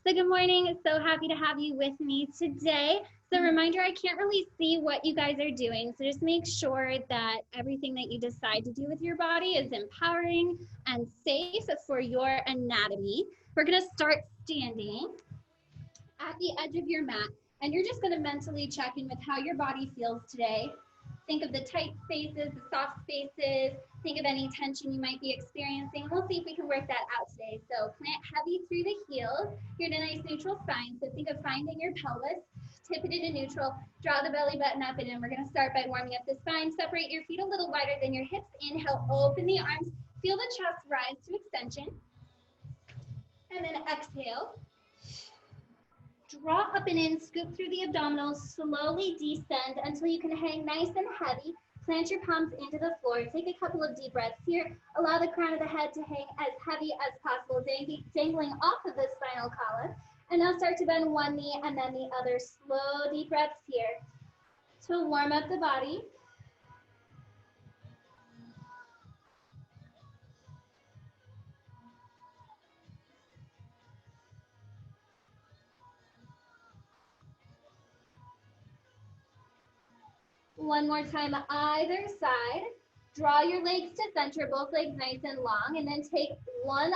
So good morning. So happy to have you with me today. So reminder, I can't really see what you guys are doing. So just make sure that everything that you decide to do with your body is empowering and safe for your anatomy. We're going to start standing at the edge of your mat, and you're just going to mentally check in with how your body feels today. Think of the tight spaces, the soft spaces. Think of any tension you might be experiencing. We'll see if we can work that out today. So plant heavy through the heels. You're in a nice neutral spine. So think of finding your pelvis, tip it into neutral, draw the belly button up, and then we're going to start by warming up the spine. Separate your feet a little wider than your hips. Inhale, open the arms. Feel the chest rise to extension. And then exhale. Draw up and in, scoop through the abdominals, slowly descend until you can hang nice and heavy. Plant your palms into the floor. Take a couple of deep breaths here. Allow the crown of the head to hang as heavy as possible, dangling off of the spinal column. And now start to bend one knee and then the other. Slow, deep breaths here to warm up the body. One more time, either side. Draw your legs to center, both legs nice and long, and then take one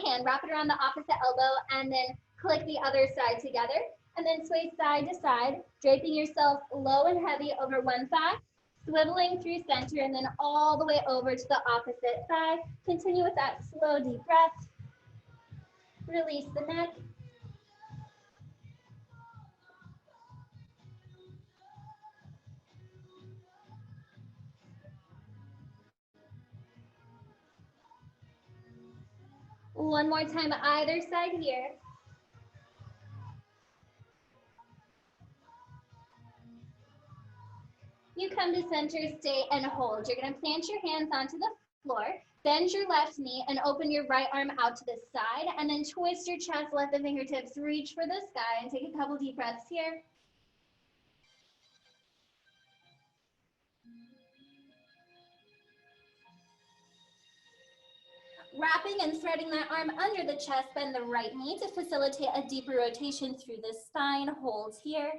hand, wrap it around the opposite elbow, and then click the other side together. And then sway side to side, draping yourself low and heavy over one thigh, swiveling through center, and then all the way over to the opposite thigh. Continue with that slow, deep breath. Release the neck. One more time, either side here. You come to center, stay and hold. You're going to plant your hands onto the floor, bend your left knee and open your right arm out to the side, and then twist your chest, let the fingertips reach for the sky, and take a couple deep breaths here. Wrapping and threading that arm under the chest, bend the right knee to facilitate a deeper rotation through the spine. Hold here.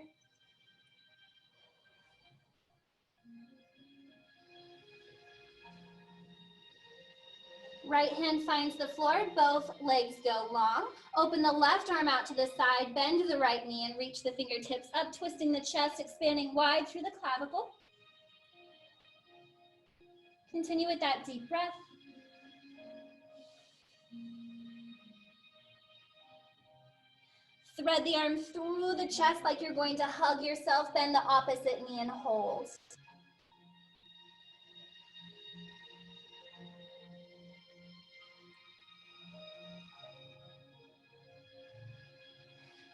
Right hand finds the floor, both legs go long. Open the left arm out to the side, bend the right knee and reach the fingertips up, twisting the chest, expanding wide through the clavicle. Continue with that deep breath. Thread the arm through the chest like you're going to hug yourself, bend the opposite knee and hold.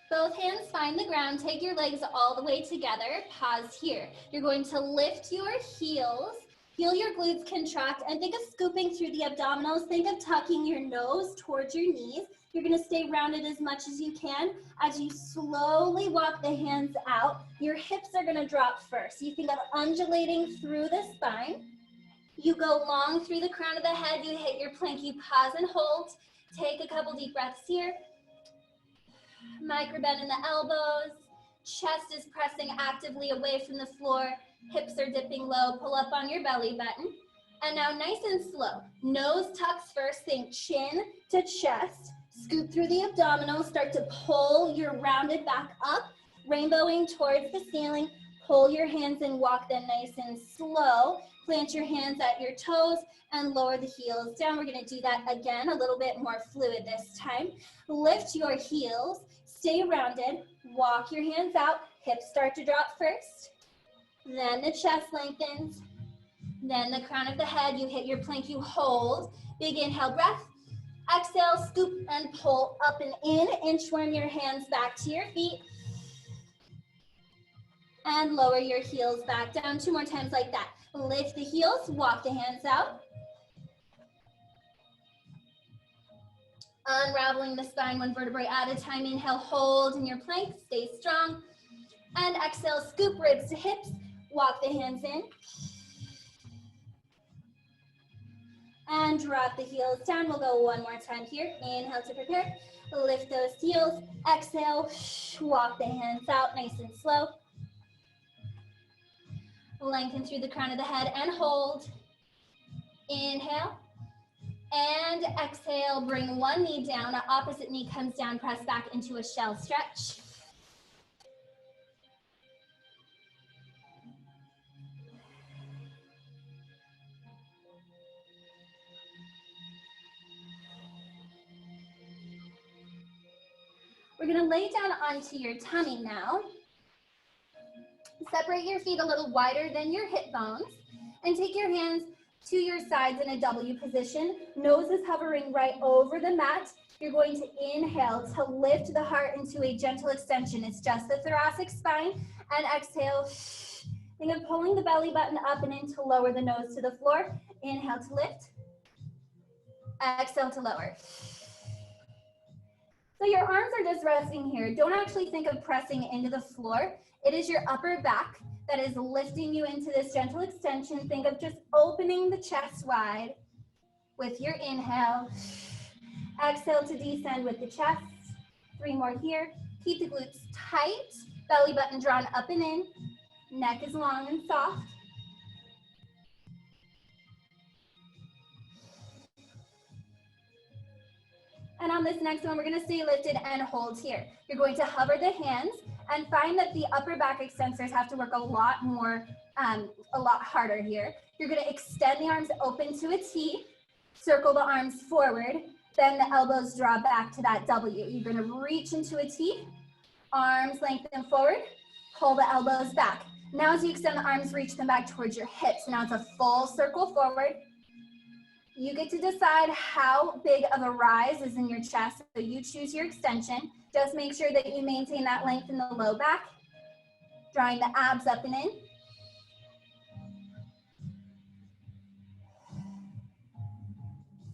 Both hands find the ground, take your legs all the way together, pause here. You're going to lift your heels, feel your glutes contract, and think of scooping through the abdominals. Think of tucking your nose towards your knees. You're gonna stay rounded as much as you can. As you slowly walk the hands out, your hips are gonna drop first. You think of undulating through the spine. You go long through the crown of the head, you hit your plank, you pause and hold. Take a couple deep breaths here. Micro bend in the elbows, chest is pressing actively away from the floor, hips are dipping low, pull up on your belly button. And now nice and slow, nose tucks first, think chin to chest, scoop through the abdominals, start to pull your rounded back up, rainbowing towards the ceiling, pull your hands and walk them nice and slow, plant your hands at your toes and lower the heels down. We're gonna do that again, a little bit more fluid this time. Lift your heels, stay rounded, walk your hands out, hips start to drop first, then the chest lengthens, then the crown of the head, you hit your plank, you hold, big inhale, breath, exhale, scoop and pull up and in, inchworm your hands back to your feet, and lower your heels back down, 2 more times like that. Lift the heels, walk the hands out. Unraveling the spine 1 vertebrae at a time. Inhale, hold in your plank, stay strong. And exhale, scoop ribs to hips, walk the hands in. And drop the heels down. We'll go one more time here. Inhale to prepare. Lift those heels. Exhale. Walk the hands out nice and slow. Lengthen through the crown of the head and hold. Inhale. And exhale. Bring one knee down. Our opposite knee comes down. Press back into a shell stretch. We're going to lay down onto your tummy now. Separate your feet a little wider than your hip bones and take your hands to your sides in a W position. Nose is hovering right over the mat. You're going to inhale to lift the heart into a gentle extension. It's just the thoracic spine. And exhale. Think of pulling the belly button up and in to lower the nose to the floor. Inhale to lift. Exhale to lower. So your arms are just resting here. Don't actually think of pressing into the floor. It is your upper back that is lifting you into this gentle extension. Think of just opening the chest wide with your inhale. Exhale to descend with the chest. 3 more here. Keep the glutes tight. Belly button drawn up and in. Neck is long and soft. And on this next one, we're going to stay lifted and hold here. You're going to hover the hands and find that the upper back extensors have to work a lot more, a lot harder here. You're going to extend the arms open to a T, circle the arms forward, then the elbows draw back to that W. You're going to reach into a T, arms lengthen forward, pull the elbows back. Now as you extend the arms, reach them back towards your hips. Now it's a full circle forward. You get to decide how big of a rise is in your chest, so you choose your extension. Just make sure that you maintain that length in the low back, drawing the abs up and in.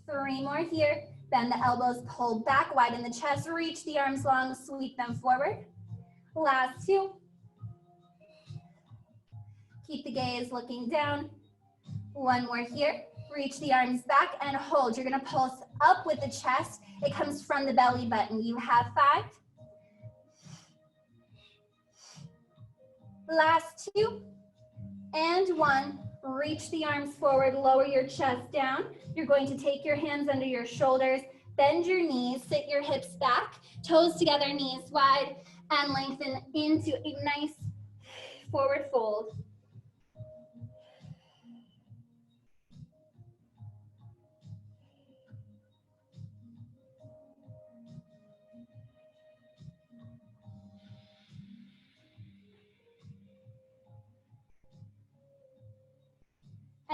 Three more here. Bend the elbows, pull back, widen the chest, reach the arms long, sweep them forward. Last 2. Keep the gaze looking down. 1 more here. Reach the arms back and hold. You're going to pulse up with the chest. It comes from the belly button. You have 5. Last 2. And 1. Reach the arms forward, lower your chest down. You're going to take your hands under your shoulders, bend your knees, sit your hips back, toes together, knees wide, and lengthen into a nice forward fold.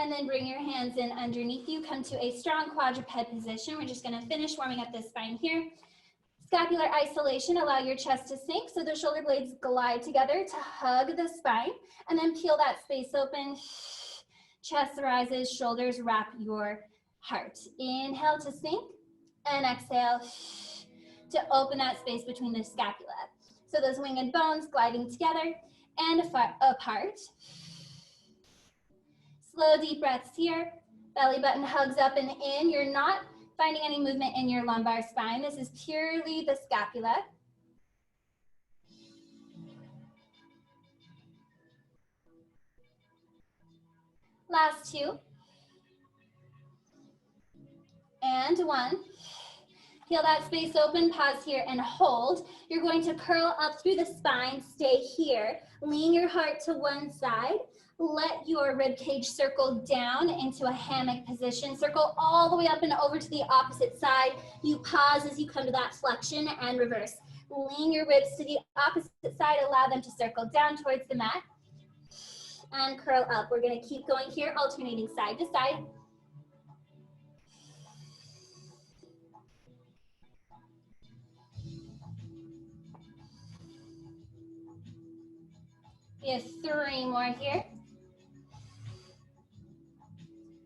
And then bring your hands in underneath you. Come to a strong quadruped position. We're just going to finish warming up the spine here. Scapular isolation. Allow your chest to sink so the shoulder blades glide together to hug the spine. And then peel that space open. Chest rises, shoulders wrap your heart. Inhale to sink and exhale to open that space between the scapula. So those winged bones gliding together and apart. Slow, deep breaths here. Belly button hugs up and in. You're not finding any movement in your lumbar spine. This is purely the scapula. Last 2. And 1. Feel that space open, pause here and hold. You're going to curl up through the spine, stay here. Lean your heart to one side. Let your rib cage circle down into a hammock position. Circle all the way up and over to the opposite side. You pause as you come to that flexion and reverse. Lean your ribs to the opposite side. Allow them to circle down towards the mat. And curl up. We're going to keep going here, alternating side to side. We have 3 more here.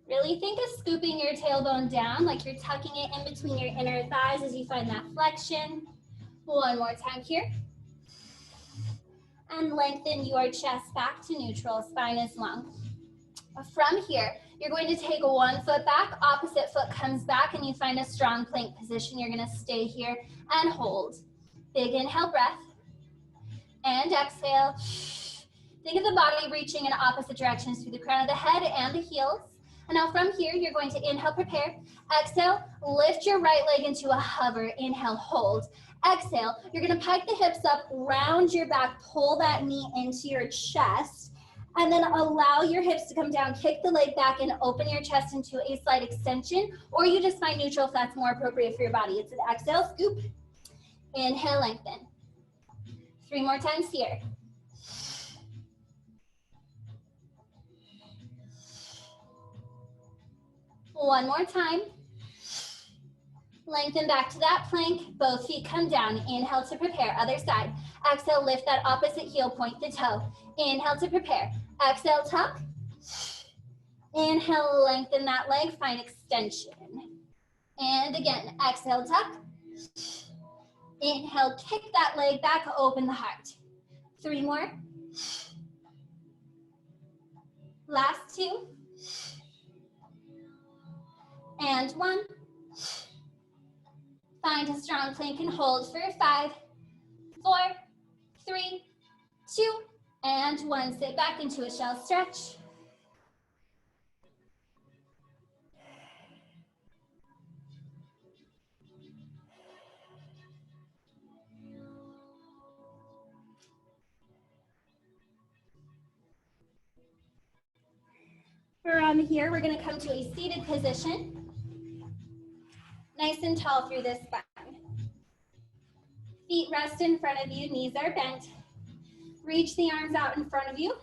Really think of scooping your tailbone down like you're tucking it in between your inner thighs as you find that flexion. 1 more time here. And lengthen your chest back to neutral, spine is long. From here, You're going to take one foot back, opposite foot comes back, and you find a strong plank position. You're gonna stay here and hold. Big inhale, breath, and exhale. Think of the body reaching in opposite directions through the crown of the head and the heels. And now from here, you're going to inhale, prepare. Exhale, lift your right leg into a hover. Inhale, hold. Exhale, you're gonna pike the hips up, round your back, pull that knee into your chest, and then allow your hips to come down, kick the leg back, and open your chest into a slight extension, or you just find neutral if that's more appropriate for your body. It's an exhale, scoop. Inhale, lengthen. 3 more times here. One more time. Lengthen back to that plank. Both feet come down. Inhale to prepare. Other side. Exhale, lift that opposite heel, point the toe. Inhale to prepare. Exhale, tuck. Inhale, lengthen that leg, find extension. And again, exhale, tuck. Inhale, kick that leg back, open the heart. 3 more. Last 2. And 1. Find a strong plank and hold for 5, 4, 3, 2, and 1. Sit back into a shell stretch. From here, we're going to come to a seated position. Nice and tall through this spine. Feet rest in front of you, knees are bent. Reach the arms out in front of you.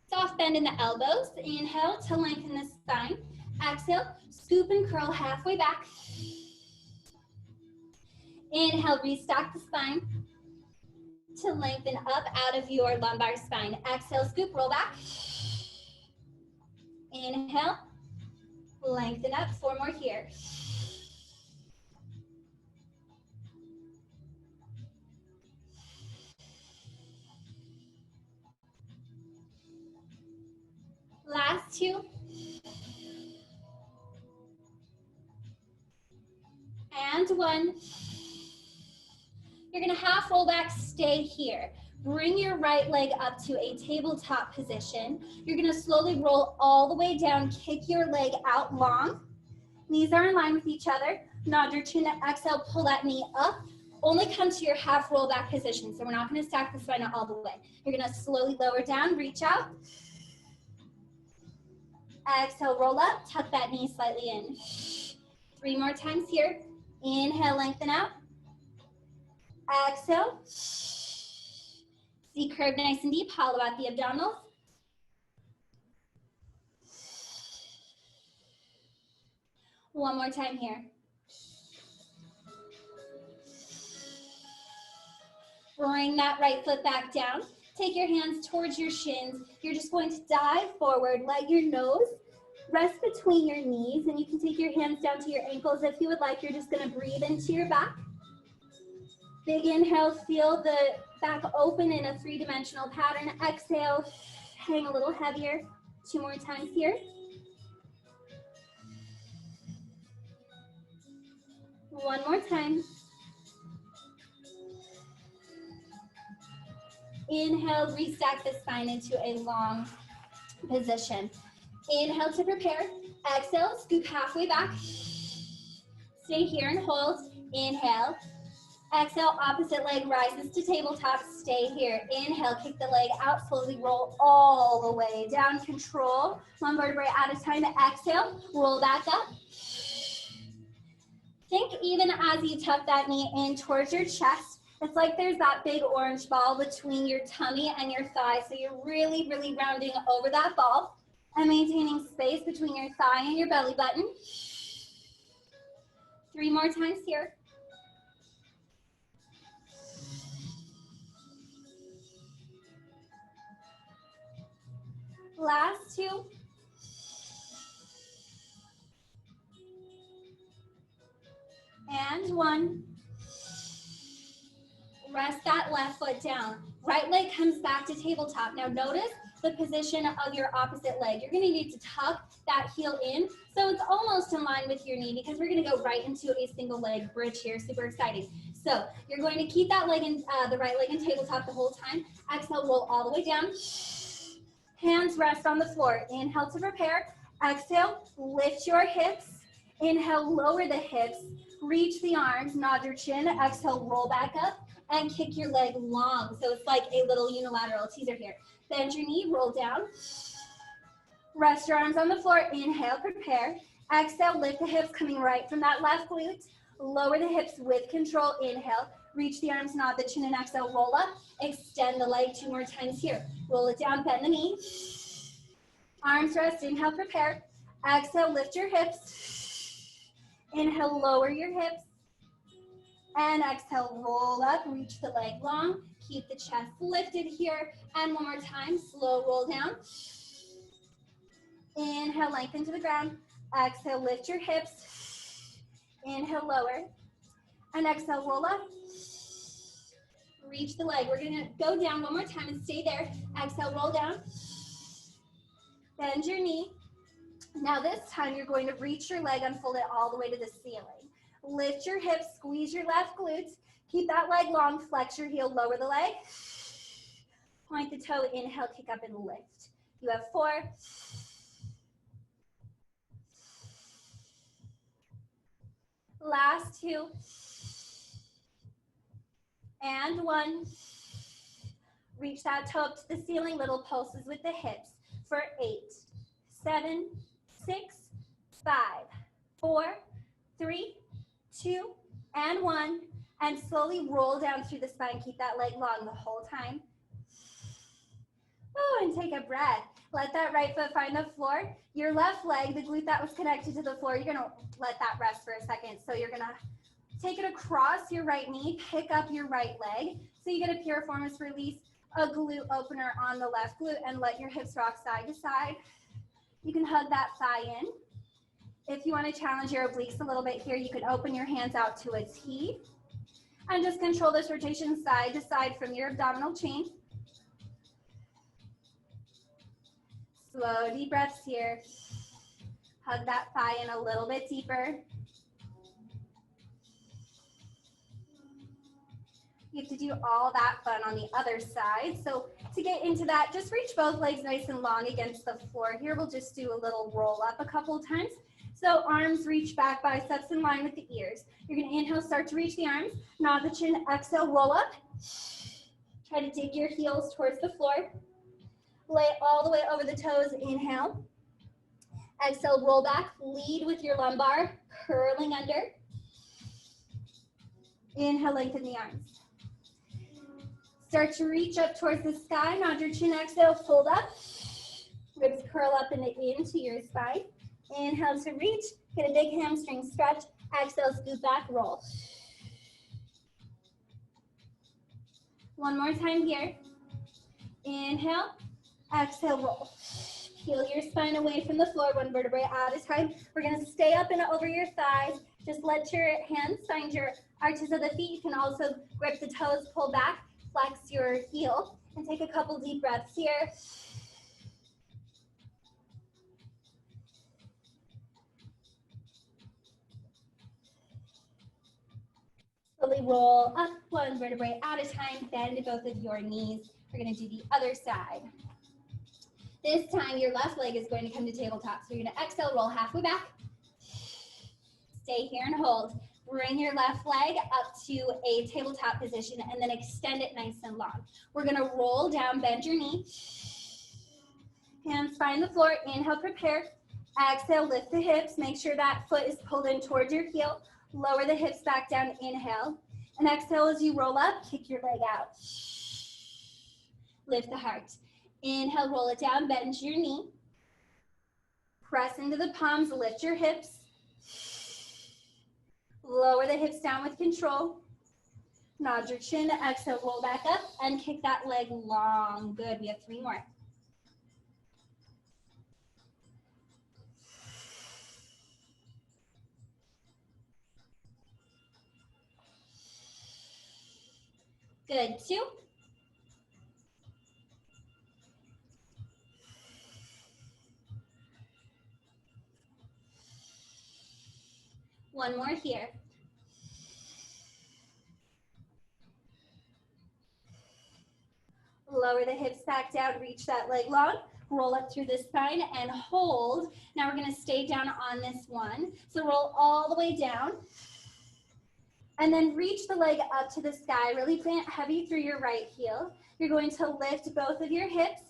Soft bend in the elbows. Inhale to lengthen the spine. Exhale, scoop and curl halfway back. Inhale, restack the spine to lengthen up out of your lumbar spine. Exhale, scoop, roll back. Inhale, lengthen up. 4 more here. Last 2. And 1. You're gonna half roll back, stay here. Bring your right leg up to a tabletop position. You're gonna slowly roll all the way down, kick your leg out long. Knees are in line with each other. Nod your chin, exhale, pull that knee up. Only come to your half roll back position, so we're not gonna stack the spine all the way. You're gonna slowly lower down, reach out. Exhale, roll up, tuck that knee slightly in. 3 more times here. Inhale, lengthen out. Exhale. See curve nice and deep, hollow out the abdominals. One more time here. Bring that right foot back down. Take your hands towards your shins. You're just going to dive forward. Let your nose rest between your knees, and you can take your hands down to your ankles if you would like. You're just going to breathe into your back. Big inhale, feel the back open in a 3-dimensional pattern. Exhale, hang a little heavier. 2 more times here. One more time. Inhale, restack the spine into a long position. Inhale to prepare. Exhale, scoop halfway back. Stay here and hold. Inhale. Exhale, opposite leg rises to tabletop. Stay here. Inhale, kick the leg out. Slowly roll all the way down. Control. 1 vertebrae at a time. Exhale, roll back up. Think even as you tuck that knee in towards your chest, it's like there's that big orange ball between your tummy and your thigh. So you're really, really rounding over that ball and maintaining space between your thigh and your belly button. 3 more times here. Last 2. And 1. Rest that left foot down. Right leg comes back to tabletop. Now notice the position of your opposite leg. You're going to need to tuck that heel in. So it's almost in line with your knee because we're gonna go right into a single leg bridge here, super exciting. So you're going to keep that leg in, the right leg in tabletop the whole time. Exhale, roll all the way down. Hands rest on the floor. Inhale to prepare. Exhale, lift your hips. Inhale, lower the hips. Reach the arms, nod your chin. Exhale, roll back up and kick your leg long. So it's like a little unilateral teaser here. Bend your knee, roll down. Rest your arms on the floor. Inhale, prepare. Exhale, lift the hips coming right from that left glute. Lower the hips with control. Inhale, reach the arms, nod the chin, and exhale, roll up. Extend the leg 2 more times here. Roll it down, bend the knee. Arms rest, inhale, prepare. Exhale, lift your hips. Inhale, lower your hips. And exhale, roll up, reach the leg long. Keep the chest lifted here. And one more time, slow roll down. Inhale, lengthen to the ground. Exhale, lift your hips. Inhale, lower. And exhale, roll up. Reach the leg. We're gonna go down one more time and stay there. Exhale, roll down. Bend your knee. Now this time you're going to reach your leg, unfold it all the way to the ceiling. Lift your hips, squeeze your left glutes. Keep that leg long, flex your heel, lower the leg. Point the toe, inhale, kick up and lift. You have 4. Last 2. And 1. Reach that toe up to the ceiling, little pulses with the hips for 8, 7, 6, 5, 4, 3, 2, and 1. And slowly roll down through the spine. Keep that leg long the whole time. Oh, and take a breath. Let that right foot find the floor. Your left leg, the glute that was connected to the floor, you're gonna let that rest for a second. So you're gonna take it across your right knee, pick up your right leg. So you get a piriformis release, a glute opener on the left glute, and let your hips rock side to side. You can hug that thigh in. If you want to challenge your obliques a little bit here, you can open your hands out to a T and just control this rotation side to side from your abdominal chain. Slow, deep breaths here. Hug that thigh in a little bit deeper. You have to do all that fun on the other side. So to get into that, just reach both legs nice and long against the floor. Here we'll just do a little roll up a couple of times. So arms reach back, biceps in line with the ears. You're gonna inhale, start to reach the arms, nod the chin, exhale, roll up. Try to dig your heels towards the floor. Lay all the way over the toes, inhale. Exhale, roll back, lead with your lumbar, curling under. Inhale, lengthen the arms. Start to reach up towards the sky, nod your chin, exhale, fold up. Ribs curl up and into your spine. Inhale to reach, get a big hamstring stretch. Exhale, scoot back, roll. One more time here. Inhale, exhale, roll. Peel your spine away from the floor, one vertebrae at a time. We're gonna stay up and over your thighs. Just let your hands find your arches of the feet. You can also grip the toes, pull back, flex your heel, and take a couple deep breaths here. Slowly roll up, one vertebrae at a time, bend both of your knees. We're gonna do the other side. This time, your left leg is going to come to tabletop. So you're gonna exhale, roll halfway back. Stay here and hold. Bring your left leg up to a tabletop position and then extend it nice and long. We're gonna roll down, bend your knee. Hands find the floor, inhale, prepare. Exhale, lift the hips. Make sure that foot is pulled in towards your heel. Lower the hips back down, inhale. And exhale as you roll up, kick your leg out. Lift the heart. Inhale, roll it down, bend your knee. Press into the palms, lift your hips. Lower the hips down with control. Nod your chin, exhale, roll back up, and kick that leg long. Good, we have 3 more. Good, 2. Lower the hips back down, reach that leg long, roll up through the spine and hold. Now we're gonna stay down on this one. So roll all the way down and then reach the leg up to the sky. Really plant heavy through your right heel. You're going to lift both of your hips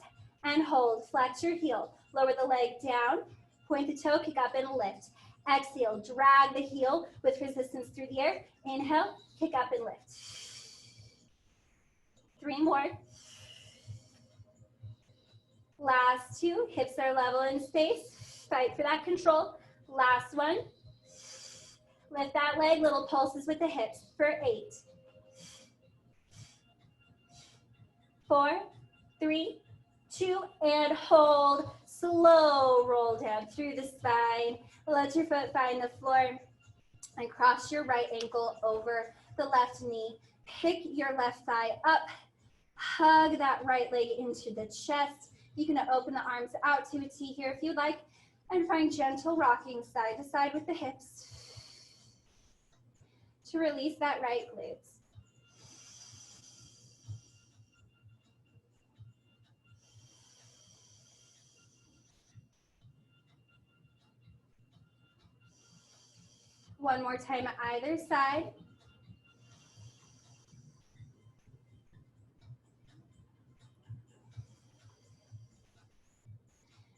and hold. Flex your heel. Lower the leg down, point the toe, kick up and lift. Exhale, drag the heel with resistance through the air. Inhale, kick up and lift. 3 more. Last 2, hips are level in space. Fight for that control. Last one. Lift that leg, little pulses with the hips for 8. 4, 3, 2, and hold. Slow roll down through the spine. Let your foot find the floor and cross your right ankle over the left knee. Pick your left thigh up. Hug that right leg into the chest. You can open the arms out to a T here if you'd like, and find gentle rocking side to side with the hips to release that right glutes. One more time either side.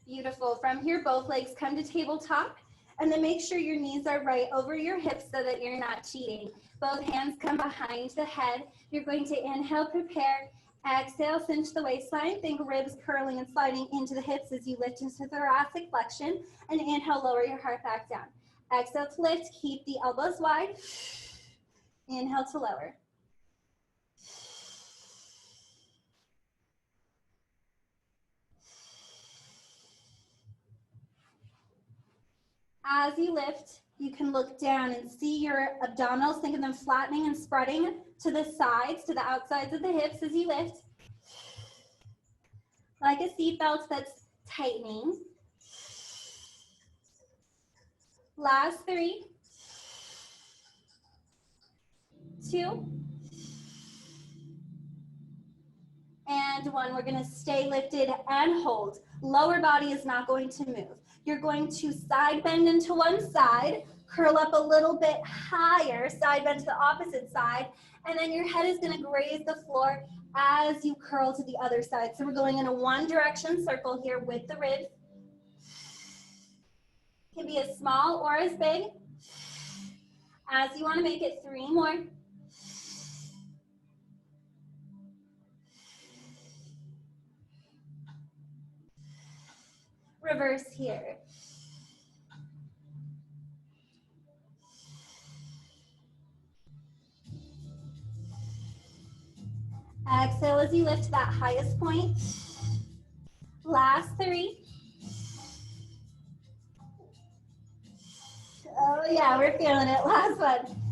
Beautiful. From here, both legs come to tabletop, and then make sure your knees are right over your hips so that you're not cheating. Both hands come behind the head. You're going to inhale, prepare. Exhale, cinch the waistline. Think ribs curling and sliding into the hips as you lift into thoracic flexion. And inhale, lower your heart back down. Exhale to lift. Keep the elbows wide. Inhale to lower. As you lift, you can look down and see your abdominals. Think of them flattening and spreading to the sides, to the outsides of the hips as you lift. Like a seatbelt that's tightening. Last 3, 2, and 1. We're going to stay lifted and hold. Lower body is not going to move. You're going to side bend into one side, curl up a little bit higher, side bend to the opposite side, and then your head is going to graze the floor as you curl to the other side. So we're going in a one direction circle here with the ribs. It can be as small or as big as you want to make it. 3 more. Reverse here. Exhale as you lift to that highest point. Last 3. Oh yeah, we're feeling it. Last one.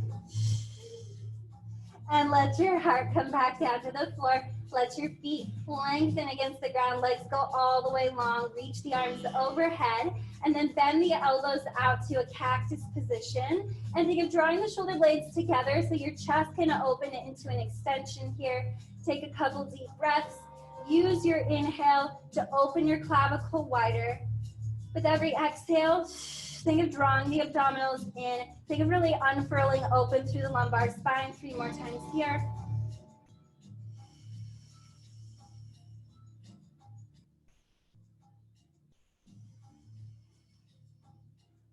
And let your heart come back down to the floor. Let your feet lengthen against the ground. Legs go all the way long. Reach the arms overhead. And then bend the elbows out to a cactus position. And think of drawing the shoulder blades together so your chest can open it into an extension here. Take a couple deep breaths. Use your inhale to open your clavicle wider. With every exhale, think of drawing the abdominals in. Think of really unfurling open through the lumbar spine. 3 more times here.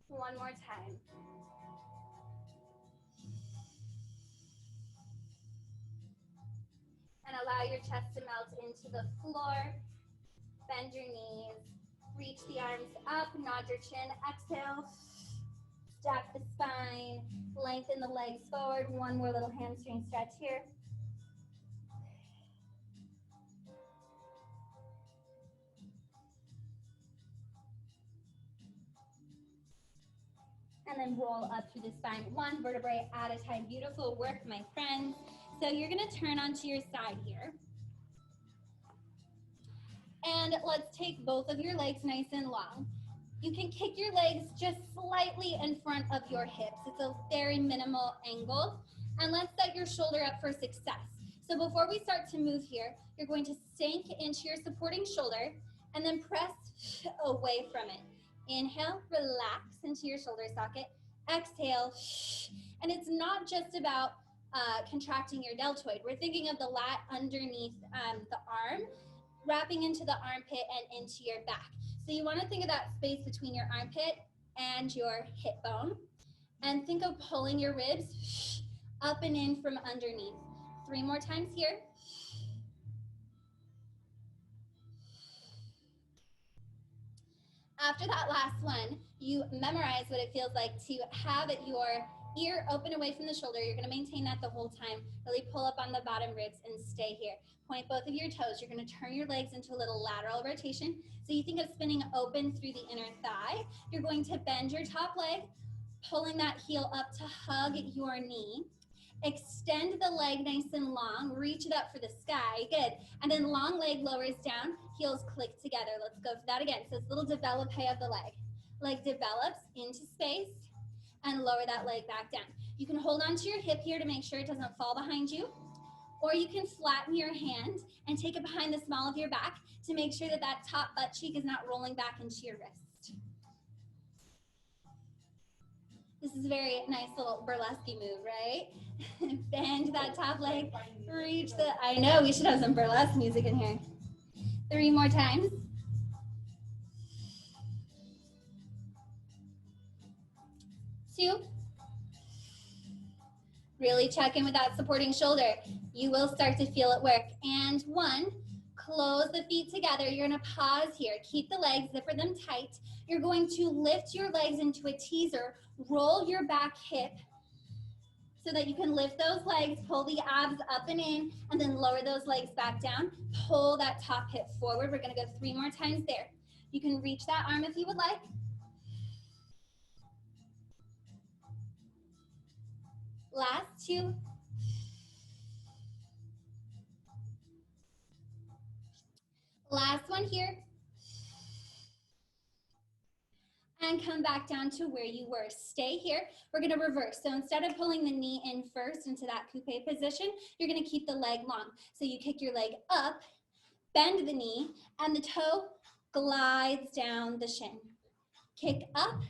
One more time. And allow your chest to melt into the floor. Bend your knees. Reach the arms up. Nod your chin. Exhale. Stack the spine. Lengthen the legs forward. One more little hamstring stretch here. And then roll up through the spine, 1 vertebrae at a time. Beautiful work, my friends. So you're gonna turn onto your side here. And let's take both of your legs nice and long. You can kick your legs just slightly in front of your hips. It's a very minimal angle. And let's set your shoulder up for success. So before we start to move here, you're going to sink into your supporting shoulder and then press away from it. Inhale, relax into your shoulder socket. Exhale, and it's not just about contracting your deltoid. We're thinking of the lat underneath the arm, wrapping into the armpit and into your back. So you want to think of that space between your armpit and your hip bone, and think of pulling your ribs up and in from underneath. 3 more times here. After that last one, you memorize what it feels like to have your ear open away from the shoulder. You're going to maintain that the whole time. Really pull up on the bottom ribs and stay here. Point both of your toes. You're going to turn your legs into a little lateral rotation. So you think of spinning open through the inner thigh. You're going to bend your top leg, pulling that heel up to hug your knee. Extend the leg nice and long. Reach it up for the sky. Good. And then long leg lowers down. Heels click together. Let's go for that again. So it's a little develope of the leg. Leg develops into space and lower that leg back down. You can hold onto your hip here to make sure it doesn't fall behind you. Or you can flatten your hand and take it behind the small of your back to make sure that that top butt cheek is not rolling back into your wrist. This is a very nice little burlesque move, right? Bend that top leg, reach the, I know, we should have some burlesque music in here. 3 more times. Two. Really check in with that supporting shoulder. You will start to feel it work. And 1, close the feet together. You're gonna pause here. Keep the legs, zipper them tight. You're going to lift your legs into a teaser, roll your back hip so that you can lift those legs, pull the abs up and in, and then lower those legs back down. Pull that top hip forward. We're gonna go 3 more times there. You can reach that arm if you would like. Last 2. Last one here. And come back down to where you were. Stay here. We're going to reverse. So instead of pulling the knee in first into that coupe position, you're going to keep the leg long. So you kick your leg up, bend the knee, and the toe glides down the shin. Kick up,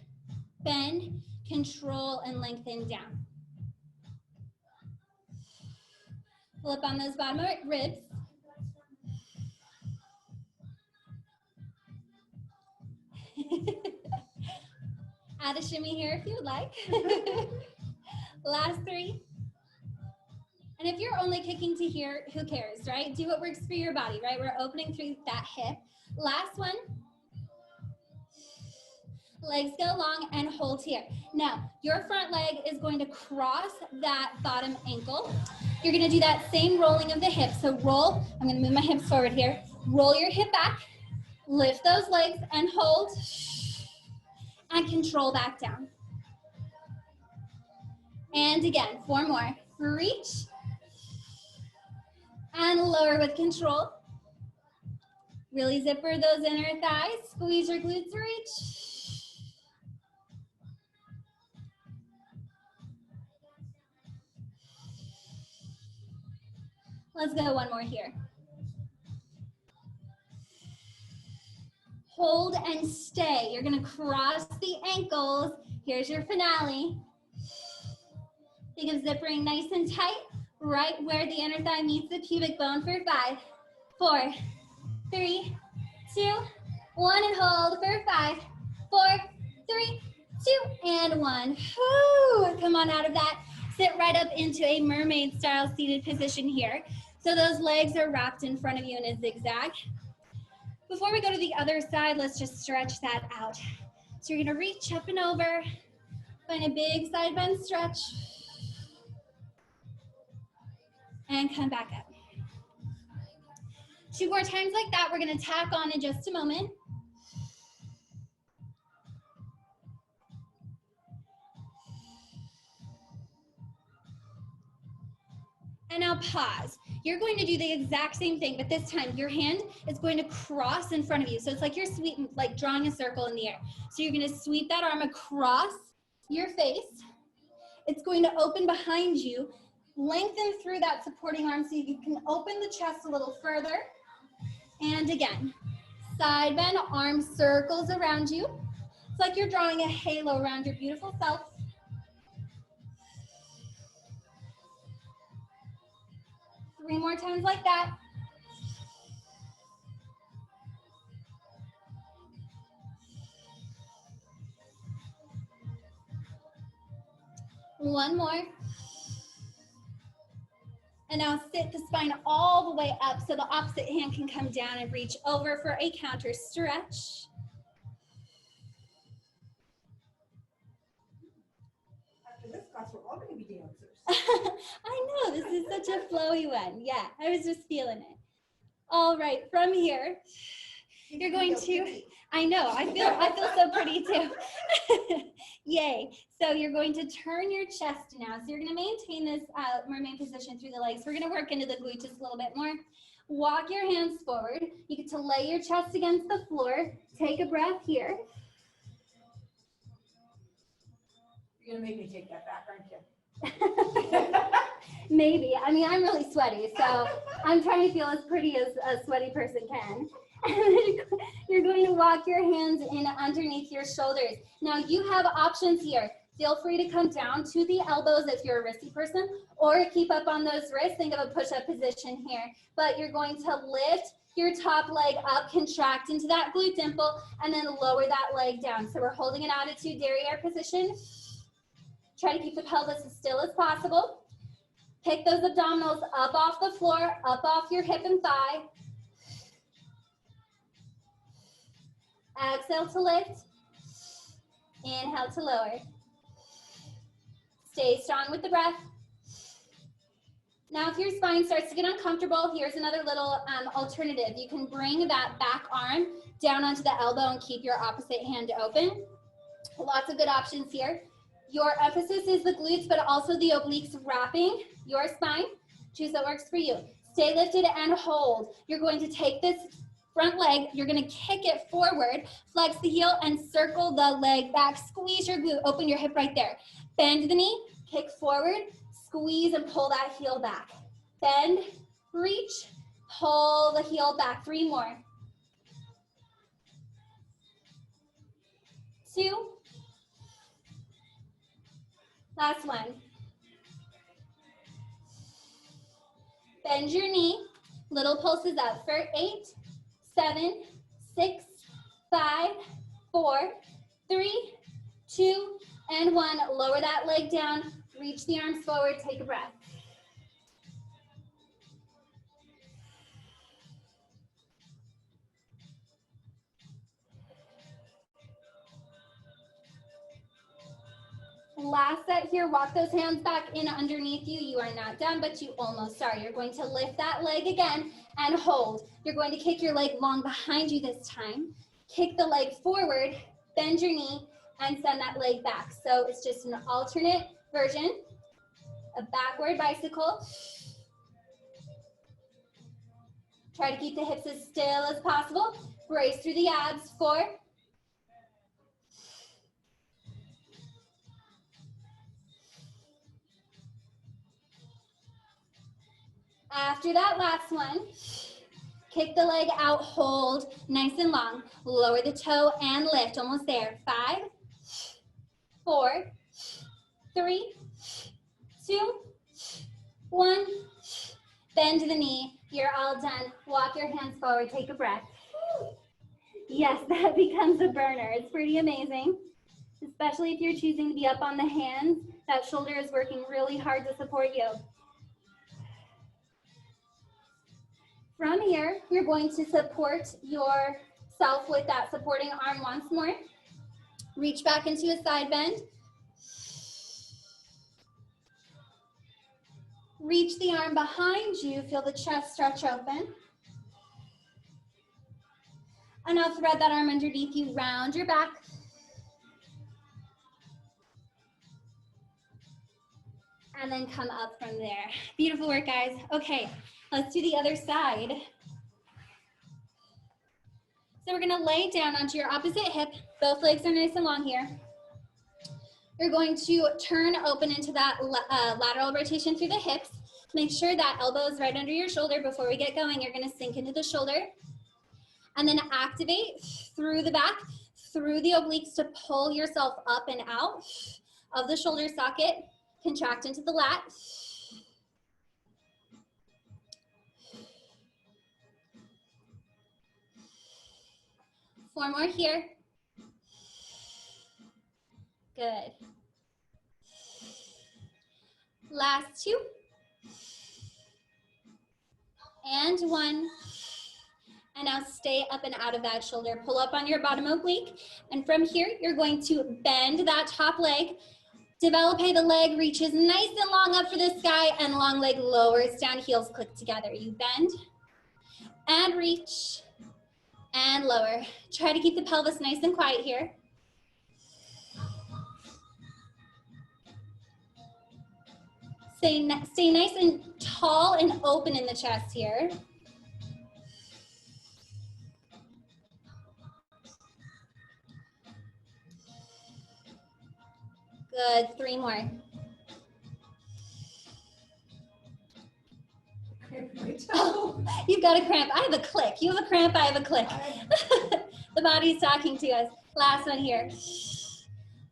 bend, control, and lengthen down. Pull up on those bottom ribs. Add a shimmy here if you would like. Last 3. And if you're only kicking to here, who cares, right? Do what works for your body, right? We're opening through that hip. Last one. Legs go long and hold here. Now, your front leg is going to cross that bottom ankle. You're going to do that same rolling of the hips. So roll. I'm going to move my hips forward here. Roll your hip back. Lift those legs and hold. And control back down. And again, 4 more. Reach. And lower with control. Really zipper those inner thighs. Squeeze your glutes, reach. Let's go 1 more here. Hold and stay. You're gonna cross the ankles. Here's your finale. Think of zippering nice and tight, right where the inner thigh meets the pubic bone for 5, 4, 3, 2, 1, and hold for 5, 4, 3, 2, and 1. Whew. Come on out of that. Sit right up into a mermaid style seated position here. So those legs are wrapped in front of you in a zigzag. Before we go to the other side, let's just stretch that out. So you're gonna reach up and over, find a big side bend stretch, and come back up. 2 more times like that. We're gonna tack on in just a moment. And now pause. You're going to do the exact same thing, but this time your hand is going to cross in front of you. So it's like you're like drawing a circle in the air. So you're going to sweep that arm across your face. It's going to open behind you, Lengthen through that supporting arm so you can open the chest a little further. And again, side bend, arm circles around you. It's like you're drawing a halo around your beautiful self. Three more times like that. One more. And now sit the spine all the way up so the opposite hand can come down and reach over for a counter stretch. After this class, we're all going to be dancers. I know, this is such a flowy one. Yeah, I was just feeling it. All right, from here, you're going to, I know, I feel so pretty too. Yay. So you're going to turn your chest now. So you're going to maintain this mermaid position through the legs. We're going to work into the glutes just a little bit more. Walk your hands forward. You get to lay your chest against the floor. Take a breath here. You're going to make me take that back, aren't you? Maybe. I mean, I'm really sweaty, so I'm trying to feel as pretty as a sweaty person can. You're going to walk your hands in underneath your shoulders. Now you have options here. Feel free to come down to the elbows if you're a wristy person, or keep up on those wrists. Think of a push-up position here. But you're going to lift your top leg up, contract into that glute dimple, and then lower that leg down. So we're holding an attitude derriere position. Try to keep the pelvis as still as possible. Pick those abdominals up off the floor, up off your hip and thigh. Exhale to lift. Inhale to lower. Stay strong with the breath. Now if your spine starts to get uncomfortable, here's another little alternative. You can bring that back arm down onto the elbow and keep your opposite hand open. Lots of good options here. Your emphasis is the glutes, but also the obliques wrapping your spine. Choose what works for you. Stay lifted and hold. You're going to take this front leg, you're going to kick it forward, flex the heel, and circle the leg back. Squeeze your glute, open your hip right there. Bend the knee, kick forward, squeeze and pull that heel back. Bend, reach, pull the heel back. 3 more. 2. Last one. Bend your knee, little pulses up for 8, 7, 6, 5, 4, 3, 2, and 1. Lower that leg down, reach the arms forward, take a breath. Last set here, walk those hands back in underneath you. You are not done, but you almost are. You're going to lift that leg again and hold. You're going to kick your leg long behind you this time. Kick the leg forward, bend your knee, and send that leg back. So it's just an alternate version, a backward bicycle. Try to keep the hips as still as possible. Brace through the abs. 4. After that last one, kick the leg out, hold nice and long. Lower the toe and lift, almost there. 5, 4, 3, 2, 1. Bend the knee, you're all done. Walk your hands forward, take a breath. Yes, that becomes a burner. It's pretty amazing, especially if you're choosing to be up on the hands. That shoulder is working really hard to support you. From here, you're going to support yourself with that supporting arm once more. Reach back into a side bend. Reach the arm behind you, feel the chest stretch open. And now thread that arm underneath you, round your back. And then come up from there. Beautiful work, guys. Okay, let's do the other side. So we're gonna lay down onto your opposite hip. Both legs are nice and long here. You're going to turn open into that lateral rotation through the hips. Make sure that elbow is right under your shoulder. Before we get going, you're going to sink into the shoulder. And then activate through the back, through the obliques to pull yourself up and out of the shoulder socket. Contract into the lat. Four more here. Good. Last two. And one. And now stay up and out of that shoulder. Pull up on your bottom oblique. And from here, you're going to bend that top leg. Develop the leg reaches nice and long up for the sky, and long leg lowers down, heels click together. You bend and reach and lower. Try to keep the pelvis nice and quiet here. Stay nice and tall and open in the chest here. Good, three more. Oh, you've got a cramp. I have a click. You have a cramp, I have a click. The body's talking to us. Last one here.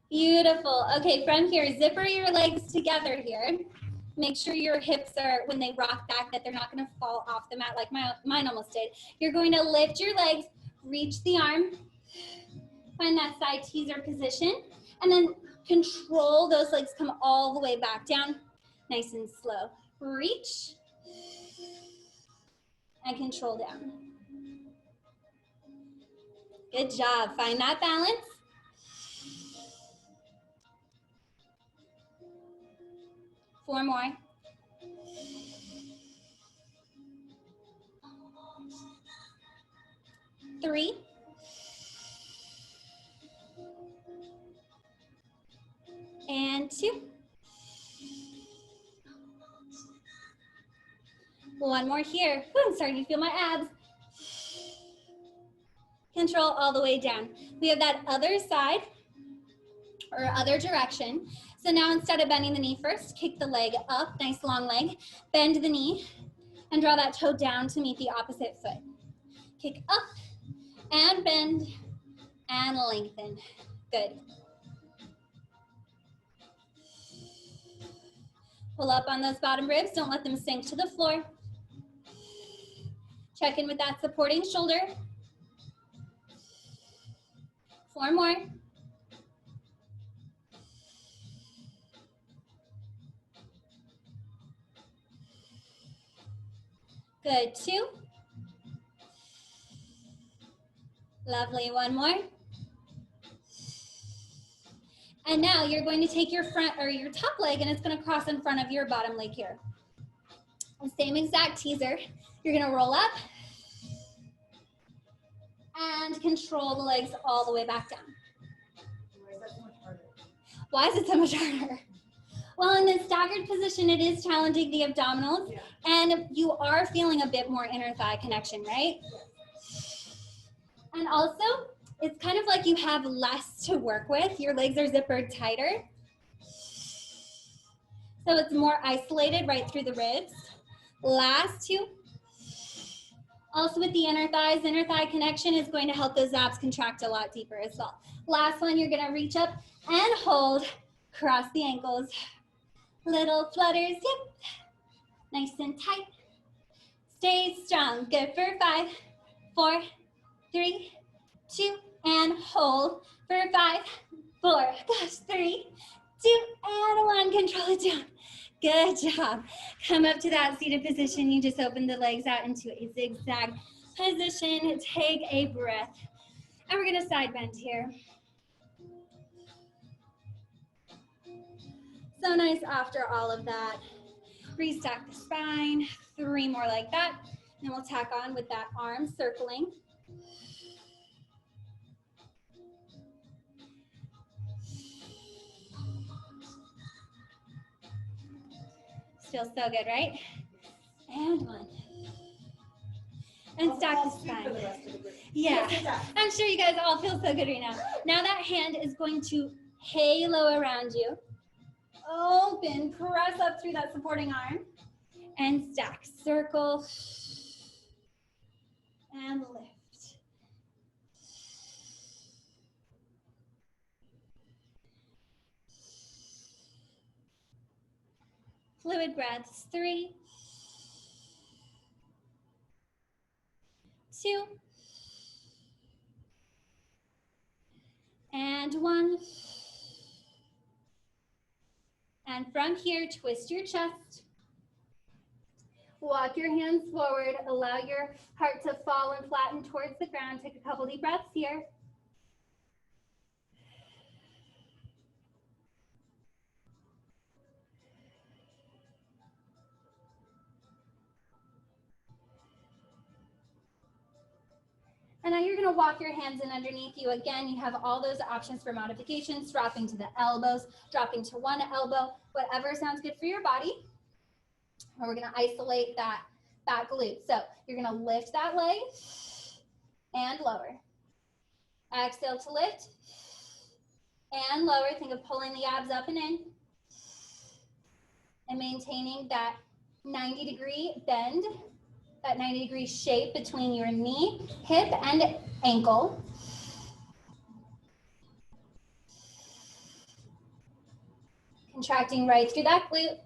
Beautiful. Okay, from here, zipper your legs together here. Make sure your hips are, when they rock back, that they're not going to fall off the mat like mine almost did. You're going to lift your legs, reach the arm, find that side teaser position, and then control those legs come all the way back down, nice and slow. Reach and control down. Good job. Find that balance. Four more. Three. And two. One more here. Ooh, I'm starting to feel my abs. Control all the way down. We have that other side or other direction. So now instead of bending the knee first, kick the leg up, nice long leg, bend the knee, and draw that toe down to meet the opposite foot. Kick up and bend and lengthen. Good. Pull up on those bottom ribs. Don't let them sink to the floor. Check in with that supporting shoulder. Four more. Good, two. Lovely, one more. And now you're going to take your front or your top leg and it's going to cross in front of your bottom leg here. The same exact teaser. You're going to roll up and control the legs all the way back down. Why is that so much harder? Why is it so much harder? Well, in this staggered position, it is challenging the abdominals, yeah. And you are feeling a bit more inner thigh connection, right? Yeah. And also, it's kind of like you have less to work with. Your legs are zippered tighter. So it's more isolated right through the ribs. Last two. Also with the inner thigh connection is going to help those abs contract a lot deeper as well. Last one, you're gonna reach up and hold, cross the ankles. Little flutters, yep. Nice and tight. Stay strong, good for 5, 4, 3, 2, and hold for 5, 4, gosh, 3, 2, and 1, control it down. Good job. Come up to that seated position. You just open the legs out into a zigzag position. Take a breath. And we're gonna side bend here. So nice after all of that. Restack the spine, 3 more like that. And we'll tack on with that arm circling. Feels so good, right? And 1. And stack the spine. Yeah, I'm sure you guys all feel so good right now. Now that hand is going to halo around you. Open, press up through that supporting arm. And stack, circle, and lift. Fluid breaths, 3, 2, and 1. And from here, twist your chest. Walk your hands forward. Allow your heart to fall and flatten towards the ground. Take a couple deep breaths here. And now you're going to walk your hands in underneath you. Again, you have all those options for modifications, dropping to the elbows, dropping to one elbow, whatever sounds good for your body. And we're going to isolate that back glute. So you're going to lift that leg and lower. Exhale to lift and lower. Think of pulling the abs up and in and maintaining that 90-degree bend, that 90-degree shape between your knee, hip, and ankle. Contracting right through that glute.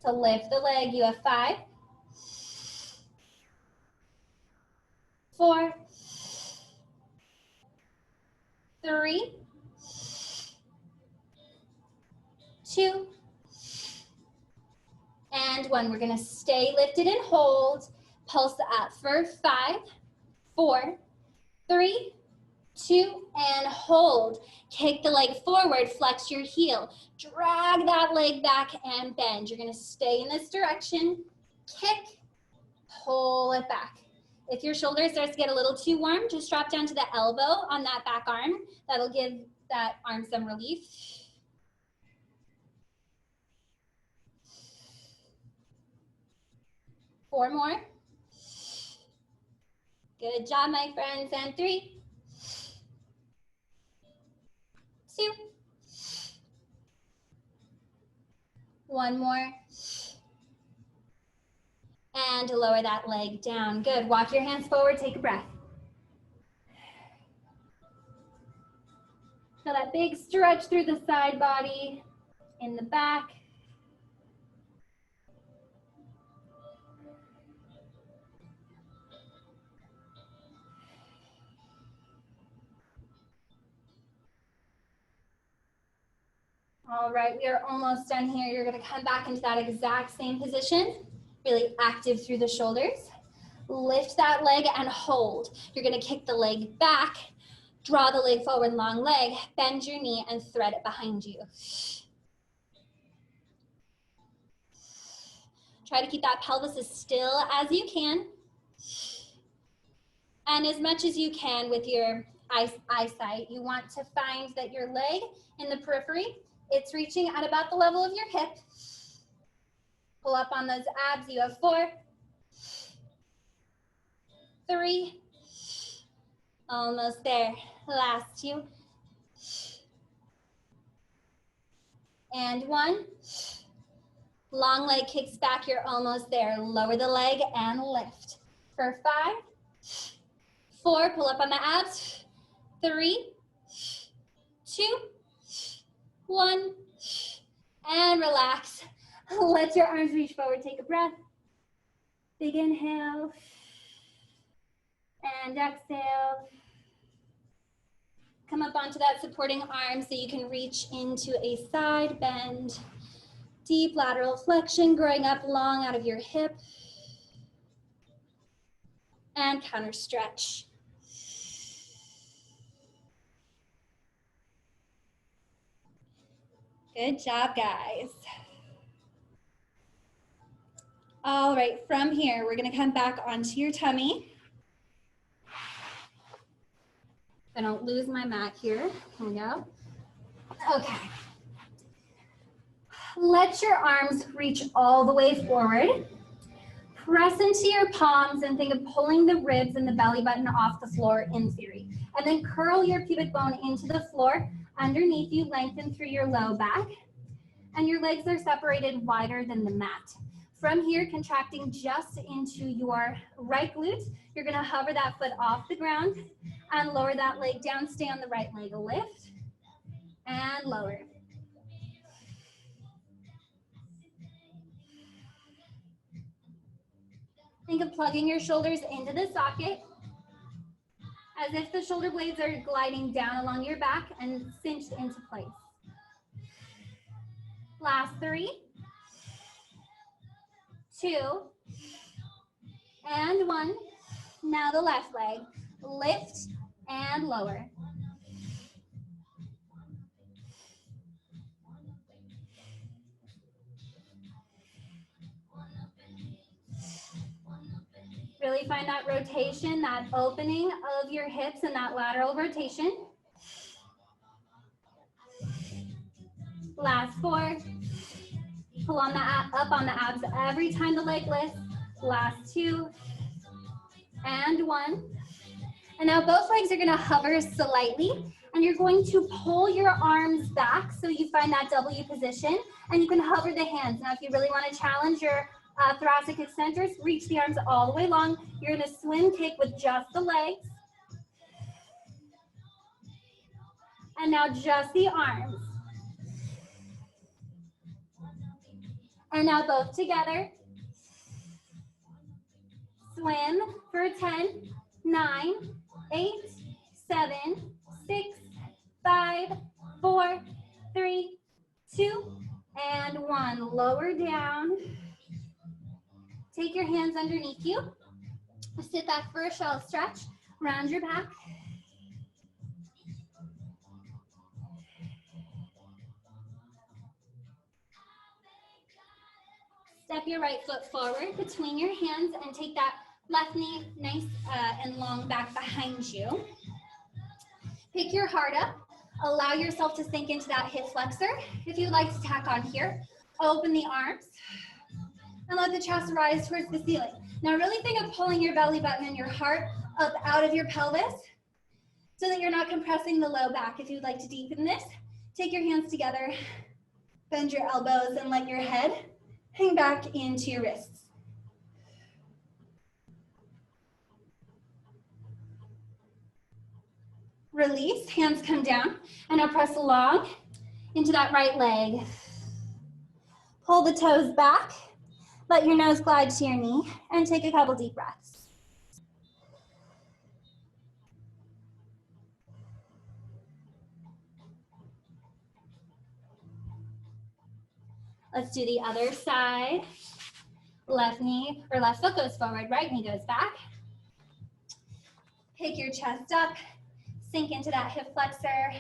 To lift the leg, you have 5, 4, 3, 2, and 1. We're going to stay lifted and hold. Pulse up for 5, 4, 3, 2, and hold. Kick the leg forward, flex your heel. Drag that leg back and bend. You're going to stay in this direction. Kick, pull it back. If your shoulder starts to get a little too warm, just drop down to the elbow on that back arm. That'll give that arm some relief. Four more. Good job, my friends. And 3, 2, 1 more. And lower that leg down. Good. Walk your hands forward. Take a breath. Feel that big stretch through the side body, in the back. All right, we are almost done here. You're going to come back into that exact same position, really active through the shoulders. Lift that leg and hold. You're going to kick the leg back, draw the leg forward, long leg, bend your knee and thread it behind you. Try to keep that pelvis as still as you can. And as much as you can with your eyesight, you want to find that your leg in the periphery, it's reaching at about the level of your hip. Pull up on those abs. You have 4, 3, almost there. Last 2. And 1. Long leg kicks back. You're almost there. Lower the leg and lift. For 5, 4, pull up on the abs. 3, 2, 1, and relax. Let your arms reach forward. Take a breath. Big inhale. And exhale. Come up onto that supporting arm so you can reach into a side bend. Deep lateral flexion, growing up long out of your hip. And counter stretch. Good job, guys. All right, from here, we're gonna come back onto your tummy. I don't lose my mat here. Here we go. Okay. Let your arms reach all the way forward. Press into your palms and think of pulling the ribs and the belly button off the floor in theory. And then curl your pubic bone into the floor underneath you, lengthen through your low back, and your legs are separated wider than the mat. From here, contracting just into your right glute, you're gonna hover that foot off the ground and lower that leg down, stay on the right leg, lift and lower. Think of plugging your shoulders into the socket as if the shoulder blades are gliding down along your back and cinched into place. Last 3, 2, and 1. Now the left leg, lift and lower. Really find that rotation, that opening of your hips and that lateral rotation. Last 4. Pull on the up on the abs every time the leg lifts. Last 2 and 1. And now both legs are gonna hover slightly, and you're going to pull your arms back so you find that W position, and you can hover the hands. Now if you really wanna challenge your thoracic extensors, reach the arms all the way long. You're gonna swim kick with just the legs. And now just the arms. And now both together. Swim for 10, 9, 8, 7, 6, 5, 4, 3, 2, and 1. Lower down. Take your hands underneath you. Sit back for a shallow stretch. Round your back. Step your right foot forward between your hands and take that left knee nice and long back behind you. Pick your heart up. Allow yourself to sink into that hip flexor. If you'd like to tack on here, open the arms and let the chest rise towards the ceiling. Now really think of pulling your belly button and your heart up out of your pelvis so that you're not compressing the low back. If you'd like to deepen this, take your hands together, bend your elbows, and let your head hang back into your wrists. Release, hands come down, and now press along into that right leg. Pull the toes back, let your nose glide to your knee, and take a couple deep breaths. Let's do the other side. Left knee or left foot goes forward, right knee goes back. Pick your chest up, sink into that hip flexor.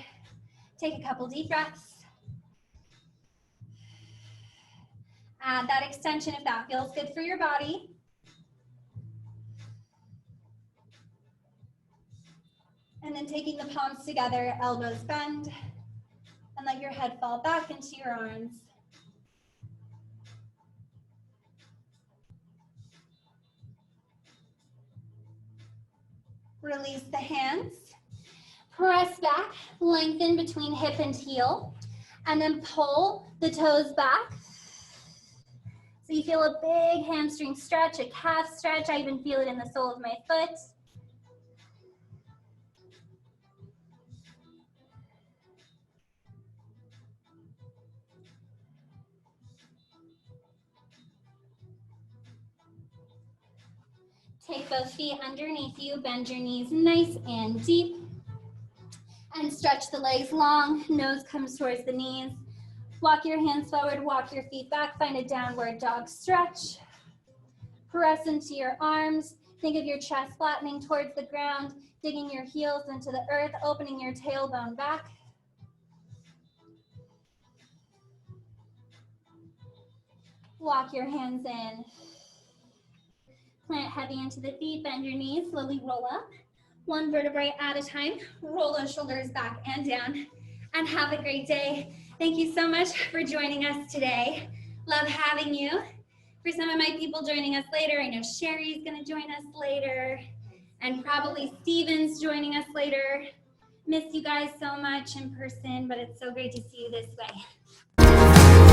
Take a couple deep breaths. Add that extension if that feels good for your body. And then taking the palms together, elbows bend, and let your head fall back into your arms. Release the hands. Press back, lengthen between hip and heel, and then pull the toes back. So you feel a big hamstring stretch, a calf stretch. I even feel it in the sole of my foot. Take both feet underneath you, bend your knees nice and deep, and stretch the legs long, nose comes towards the knees. Walk your hands forward, walk your feet back, find a downward dog stretch. Press into your arms, think of your chest flattening towards the ground, digging your heels into the earth, opening your tailbone back. Walk your hands in. Plant heavy into the feet, bend your knees, slowly roll up. One vertebrae at a time. Roll those shoulders back and down. And have a great day. Thank you so much for joining us today. Love having you. For some of my people joining us later, I know Sherry's gonna join us later, and probably Steven's joining us later. Miss you guys so much in person, but it's so great to see you this way.